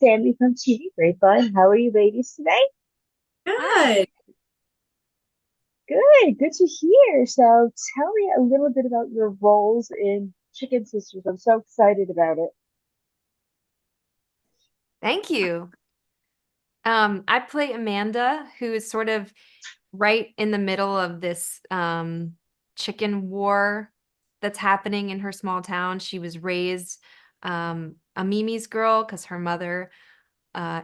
Sammy from TV Grapevine. How are you ladies today? Hi. Good. Good to hear. So tell me a little bit about your roles in Chicken Sisters. I'm so excited about it. Thank you. I play Amanda, who is sort of right in the middle of this chicken war that's happening in her small town. She was raised a Mimi's girl because her mother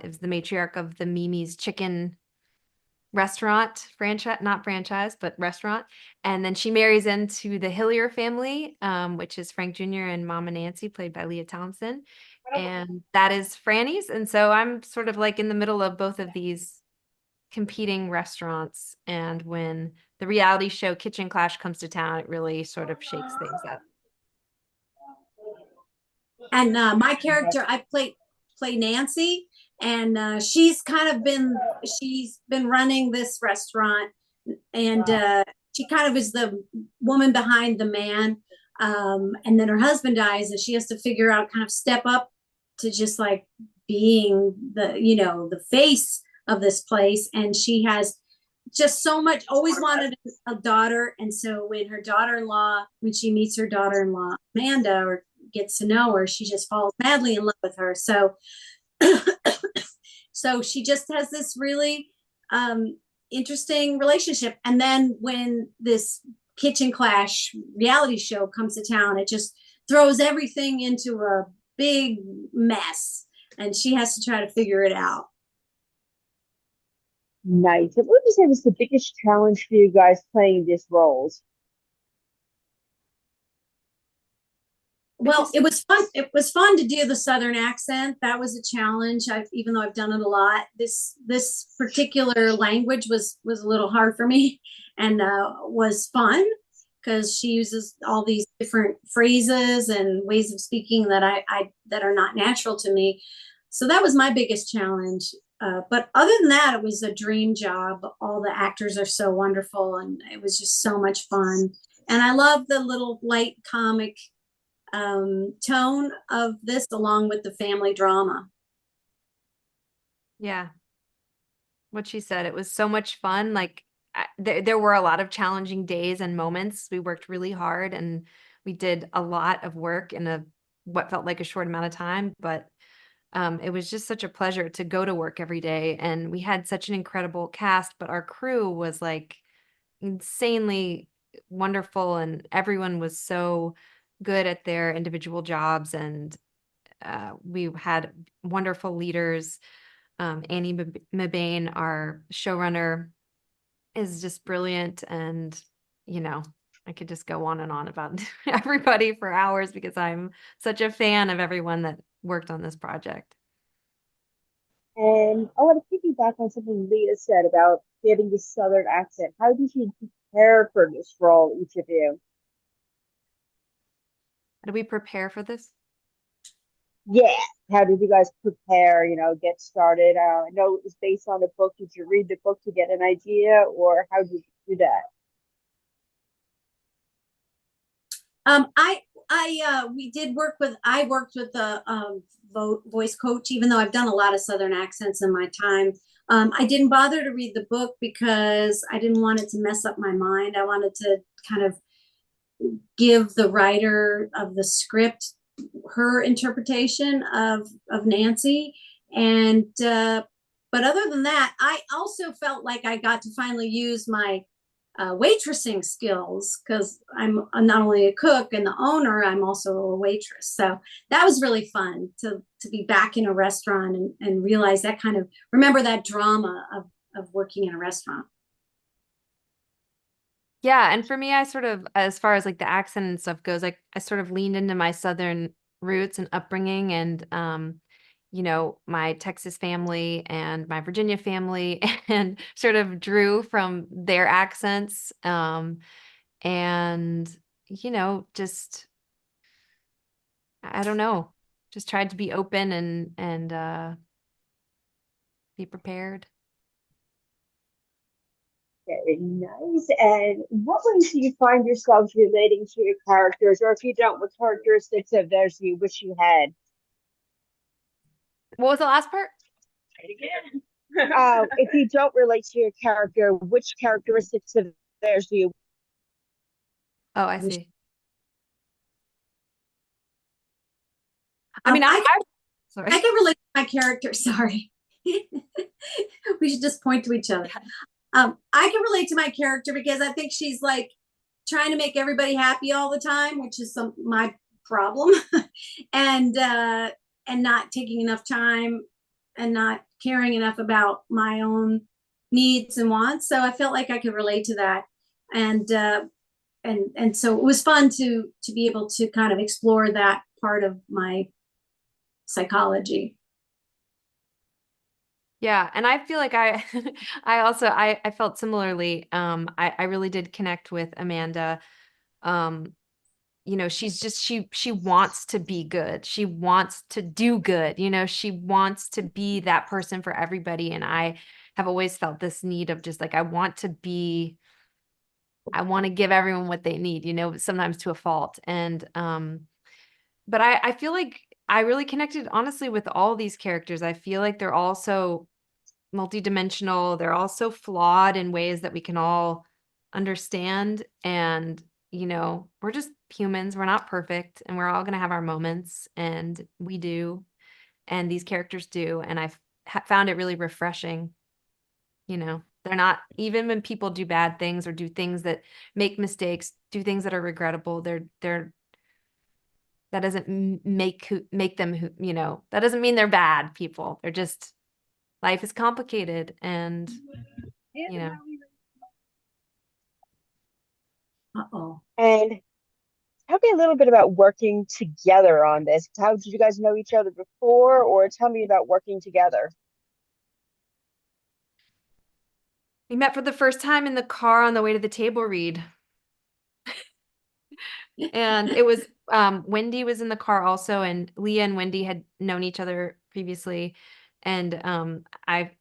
is the matriarch of the Mimi's chicken restaurant franchise, not franchise, but restaurant. And then she marries into the Hillier family, which is Frank Jr. and Mama Nancy, played by Leah Thompson. And that is Franny's. And so I'm sort of like in the middle of both of these competing restaurants. And when the reality show Kitchen Clash comes to town, it really sort of shakes things up. And my character, I play Nancy, and she's been running this restaurant, and she kind of is the woman behind the man. And then her husband dies, and she has to figure out, kind of step up to just like being the face of this place. And she has just so much, always wanted a daughter. And so when she meets her daughter-in-law Amanda, or gets to know her, she just falls madly in love with her. So so she just has this really interesting relationship. And then when this Kitchen Clash reality show comes to town, it just throws everything into a big mess, and she has to try to figure it out. Nice. And what would you say was the biggest challenge for you guys playing these roles? Would you Well, it was fun. It was fun to do the Southern accent. That was a challenge. Even though I've done it a lot, this particular language was a little hard for me, and was fun because she uses all these different phrases and ways of speaking that I that are not natural to me. So that was my biggest challenge. But other than that, it was a dream job. All the actors are so wonderful, and it was just so much fun. And I love the little light comic tone of this, along with the family drama. Yeah, what she said. It was so much fun. Like there were a lot of challenging days and moments. We worked really hard and we did a lot of work in a what felt like a short amount of time, but it was just such a pleasure to go to work every day. And we had such an incredible cast, but our crew was like insanely wonderful, and everyone was so good at their individual jobs. And we had wonderful leaders. Annie Mabane, our showrunner, is just brilliant. And, you know, I could just go on and on about everybody for hours because I'm such a fan of everyone that worked on this project. And I want to piggyback on something Leah said about getting the Southern accent. How did you prepare for this role, each of you? How do we prepare for this? Yeah. How did you guys prepare, get started? I know it was based on a book. Did you read the book to get an idea, or how did you do that? I we did work with I worked with the voice coach, even though I've done a lot of Southern accents in my time. I didn't bother to read the book because I didn't want it to mess up my mind. I wanted to kind of give the writer of the script her interpretation of Nancy. And but other than that, I also felt like I got to finally use my waitressing skills, because I'm not only a cook and the owner, I'm also a waitress. So that was really fun to be back in a restaurant, and realize that, kind of remember that drama of working in a restaurant. Yeah, and for me, I sort of, as far as like the accent and stuff goes, like I sort of leaned into my Southern roots and upbringing, and my Texas family and my Virginia family, and sort of drew from their accents. And just I don't know, just tried to be open and be prepared. Very nice. And what ways do you find yourselves relating to your characters, or if you don't, what characteristics of theirs do you wish you had? What was the last part? If you don't relate to your character, which characteristics of theirs do you Oh, I wish? see. I mean, I sorry. can relate to my character. Sorry. We should just point to each other. I can relate to my character because I think she's like trying to make everybody happy all the time, which is my problem, and not taking enough time and not caring enough about my own needs and wants. So I felt like I could relate to that, and so it was fun to be able to kind of explore that part of my psychology. Yeah, and I feel like I I felt similarly. I really did connect with Amanda. Um, you know, she's just she wants to be good. She wants to do good. You know, she wants to be that person for everybody. And I have always felt this need of just like I want to give everyone what they need, you know, sometimes to a fault. And but I feel like I really connected honestly with all these characters. I feel like they're all so multidimensional. They're all so flawed in ways that we can all understand. And, you know, we're just humans. We're not perfect. And we're all going to have our moments. And we do. And these characters do. And I've found it really refreshing. You know, they're not, even when people do bad things or do things that make mistakes, do things that are regrettable, that doesn't make them, you know, that doesn't mean they're bad people. They're just, life is complicated and, you know. Uh-oh. And tell me a little bit about working together on this. How did you guys know each other before, or tell me about working together? We met for the first time in the car on the way to the table read. And it was Wendy was in the car also, and Leah and Wendy had known each other previously. And I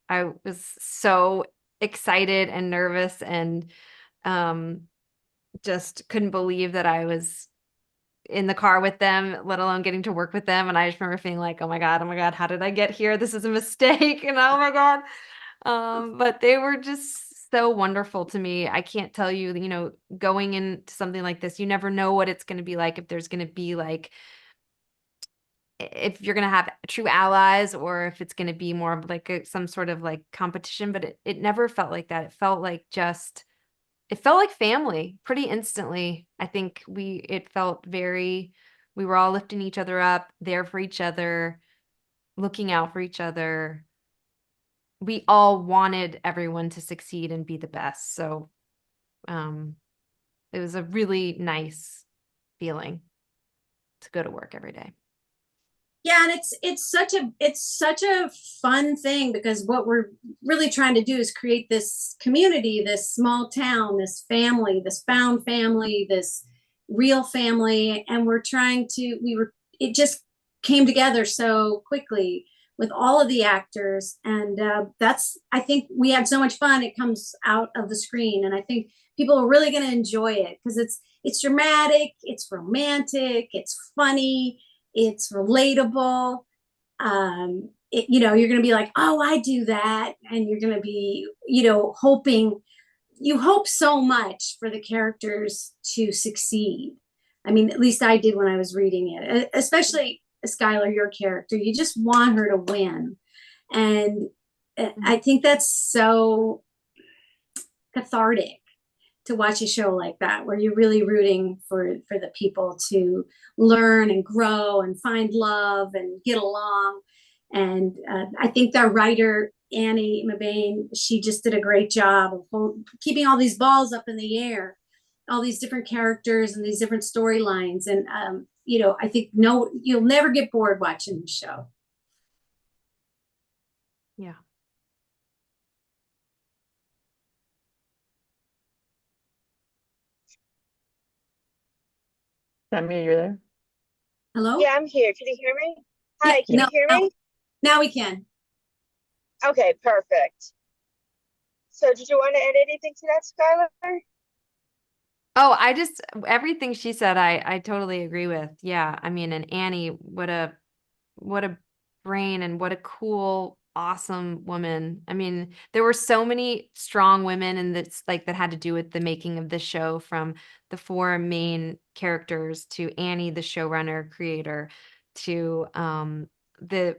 was so excited and nervous and um just couldn't believe that I was in the car with them, let alone getting to work with them. And I just remember feeling like, oh my God, how did I get here? This is a mistake. And oh my God. But they were just so wonderful to me. I can't tell you, you know, going into something like this, you never know what it's going to be like, if there's going to be like, if you're going to have true allies or if it's going to be more of like some sort of like competition, but it never felt like that. It felt like just, it felt like family pretty instantly. I think it felt very, we were all lifting each other up, there for each other, looking out for each other. We all wanted everyone to succeed and be the best. So um, it was a really nice feeling to go to work every day. Yeah, and it's such a fun thing because what we're really trying to do is create this community, this small town, this family, this found family, this real family, and we're trying to we were it just came together so quickly with all of the actors, and that's I think we had so much fun. It comes out of the screen, and I think people are really going to enjoy it because it's dramatic, it's romantic, it's funny, it's relatable. You're going to be like, oh, I do that. And you're going to be, you hope so much for the characters to succeed. I mean, at least I did when I was reading it, especially Schuyler, your character. You just want her to win. And I think that's so cathartic to watch a show like that where you're really rooting for the people to learn and grow and find love and get along. And I think the writer Annie Mabane, she just did a great job of keeping all these balls up in the air, all these different characters and these different storylines. And I think no, you'll never get bored watching the show. Yeah. Sammy, you're there? Hello? Yeah, I'm here. Can you hear me? Yeah, Hi, can Yeah. you hear me? now we can. Okay, perfect. So did you want to add anything to that, Skylar? Oh, everything she said, I totally agree with. Yeah. I mean, and Annie, what a brain, and what a cool, awesome woman. I mean, there were so many strong women in this, like, that had to do with the making of this show, from the four main characters to Annie, the showrunner, creator, to the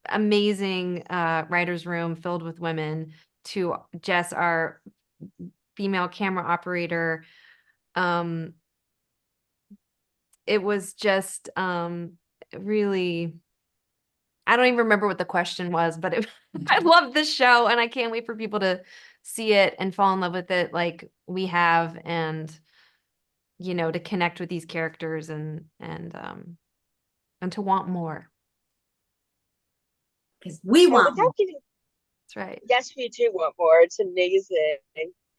amazing writer's room filled with women, to Jess, our female camera operator. Um, it was just really, I don't even remember what the question was, but I love this show and I can't wait for people to see it and fall in love with it like we have, and to connect with these characters and to want more. Because we And want more. without getting, That's right. yes, we do want more. It's amazing.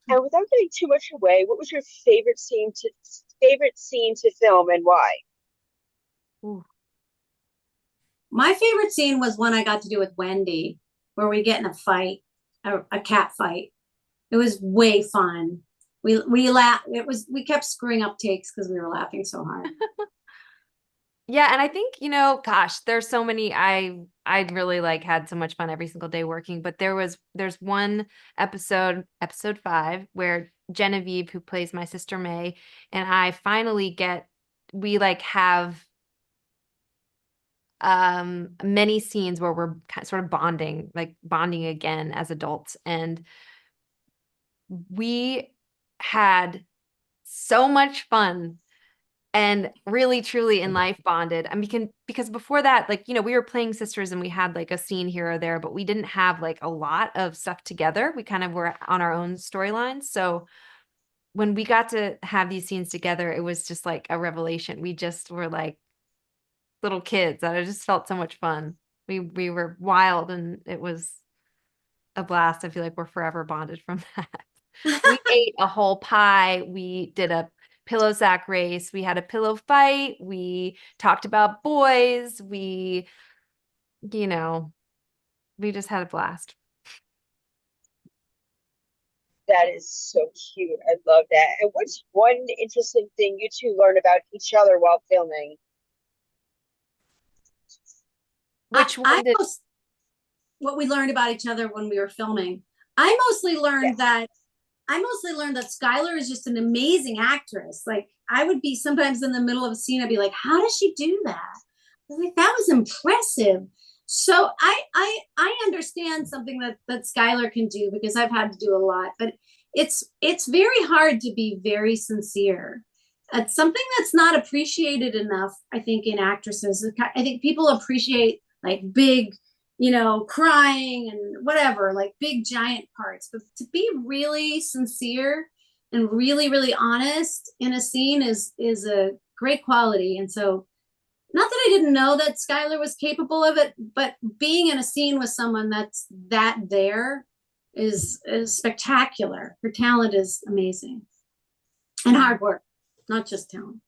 And without getting too much away, what was your favorite scene to film and why? Ooh. My favorite scene was one I got to do with Wendy, where we get in a fight, a cat fight. It was way fun. We laughed. We kept screwing up takes because we were laughing so hard. Yeah, and I think, gosh, there's so many. I really like had so much fun every single day working, but there's one episode 5, where Genevieve, who plays my sister May, and I finally we like have many scenes where we're sort of bonding again as adults, and we had so much fun and really truly in life bonded. I mean, because before that, like, we were playing sisters and we had like a scene here or there, but we didn't have like a lot of stuff together. We kind of were on our own storylines. So when we got to have these scenes together, it was just like a revelation. We just were like little kids, and it just felt so much fun. We were wild, and it was a blast. I feel like we're forever bonded from that. We ate a whole pie. We did a pillow sack race. We had a pillow fight. We talked about boys. You know, we just had a blast. That is so cute. I love that. And what's one interesting thing you two learned about each other while filming? Which one did? What we learned about each other when we were filming. I mostly learned Yes. that Schuyler is just an amazing actress. Like, I would be sometimes in the middle of a scene, I'd be like, how does she do that? I was like, that was impressive. So I understand something that Schuyler can do, because I've had to do a lot, but it's very hard to be very sincere. It's something that's not appreciated enough, I think, in actresses. I think people appreciate like big, crying and whatever, like big giant parts. But to be really sincere and really, really honest in a scene is a great quality. And so, not that I didn't know that Schuyler was capable of it, but being in a scene with someone that's there is spectacular. Her talent is amazing, and hard work, not just talent.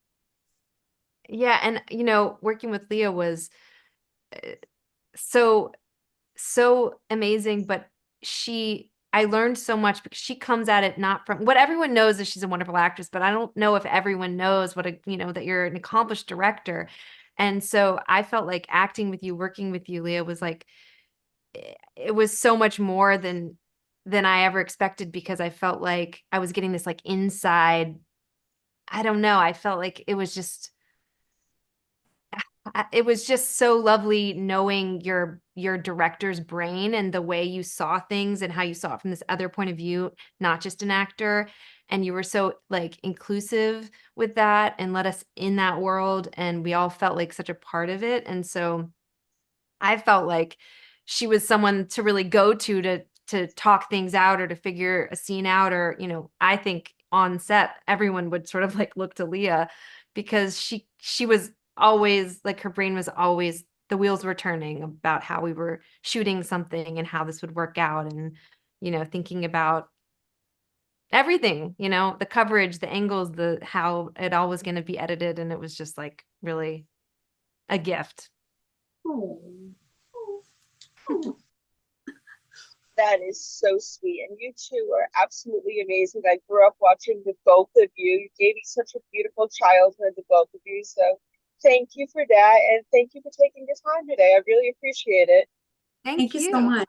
Yeah, and working with Leah was so amazing, but I learned so much because she comes at it not from what everyone knows, is she's a wonderful actress, but I don't know if everyone knows that you're an accomplished director. And so I felt like acting with you, working with you, Leah, was like, it was so much more than I ever expected, because I felt like I was getting this like inside, I don't know, I felt like it was just so lovely knowing your director's brain and the way you saw things and how you saw it from this other point of view, not just an actor. And you were so like inclusive with that and let us in that world, and we all felt like such a part of it. And so I felt like she was someone to really go to talk things out or to figure a scene out, or I think on set everyone would sort of like look to Leah, because she was always like, her brain was always, the wheels were turning about how we were shooting something and how this would work out, and thinking about everything, the coverage, the angles, the how it all was going to be edited, and it was just like really a gift. Oh. That is so sweet. And you two are absolutely amazing. I grew up watching the both of you. You gave me such a beautiful childhood, the both of you. So thank you for that. And thank you for taking the time today. I really appreciate it. Thank Thank you so you. much.